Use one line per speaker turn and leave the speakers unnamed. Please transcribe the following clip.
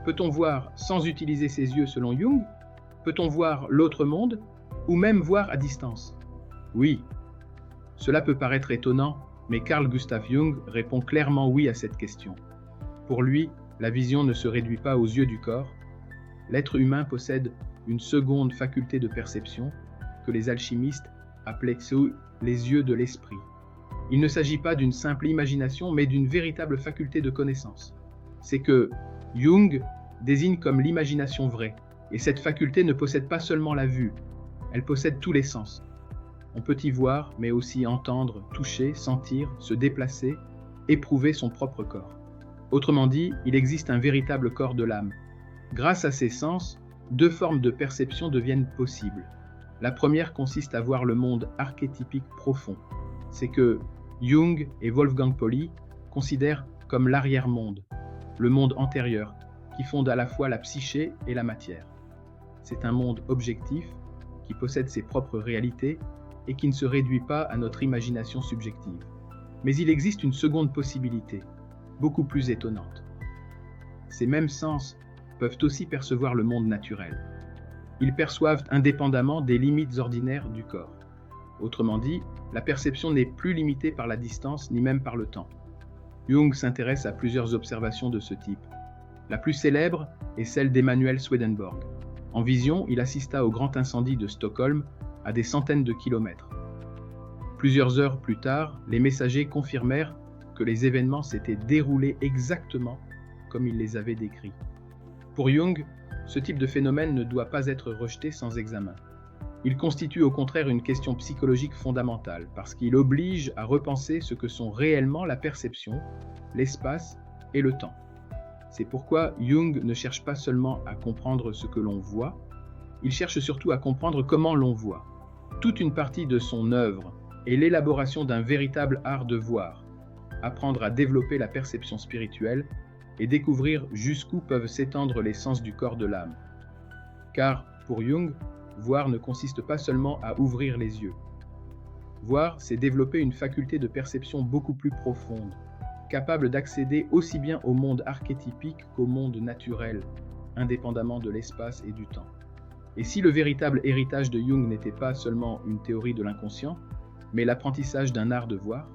Peut-on voir sans utiliser ses yeux selon Jung? Peut-on voir l'autre monde? Ou même voir à distance? Oui. Cela peut paraître étonnant, mais Carl Gustav Jung répond clairement oui à cette question. Pour lui, la vision ne se réduit pas aux yeux du corps. L'être humain possède une seconde faculté de perception que les alchimistes appelaient les yeux de l'esprit. Il ne s'agit pas d'une simple imagination, mais d'une véritable faculté de connaissance. C'est que Jung désigne comme l'imagination vraie, et cette faculté ne possède pas seulement la vue, elle possède tous les sens. On peut y voir, mais aussi entendre, toucher, sentir, se déplacer, éprouver son propre corps. Autrement dit, il existe un véritable corps de l'âme. Grâce à ces sens, deux formes de perception deviennent possibles. La première consiste à voir le monde archétypique profond. C'est que Jung et Wolfgang Pauli considèrent comme l'arrière-monde, le monde antérieur, qui fonde à la fois la psyché et la matière. C'est un monde objectif, qui possède ses propres réalités et qui ne se réduit pas à notre imagination subjective. Mais il existe une seconde possibilité, beaucoup plus étonnante. Ces mêmes sens peuvent aussi percevoir le monde naturel. Ils perçoivent indépendamment des limites ordinaires du corps. Autrement dit, la perception n'est plus limitée par la distance ni même par le temps. Jung s'intéresse à plusieurs observations de ce type. La plus célèbre est celle d'Emanuel Swedenborg. En vision, il assista au grand incendie de Stockholm à des centaines de kilomètres. Plusieurs heures plus tard, les messagers confirmèrent que les événements s'étaient déroulés exactement comme il les avait décrits. Pour Jung, ce type de phénomène ne doit pas être rejeté sans examen. Il constitue au contraire une question psychologique fondamentale, parce qu'il oblige à repenser ce que sont réellement la perception, l'espace et le temps. C'est pourquoi Jung ne cherche pas seulement à comprendre ce que l'on voit, il cherche surtout à comprendre comment l'on voit. Toute une partie de son œuvre est l'élaboration d'un véritable art de voir, apprendre à développer la perception spirituelle et découvrir jusqu'où peuvent s'étendre les sens du corps de l'âme. Car, pour Jung, voir ne consiste pas seulement à ouvrir les yeux. Voir, c'est développer une faculté de perception beaucoup plus profonde, capable d'accéder aussi bien au monde archétypique qu'au monde naturel, indépendamment de l'espace et du temps. Et si le véritable héritage de Jung n'était pas seulement une théorie de l'inconscient, mais l'apprentissage d'un art de voir,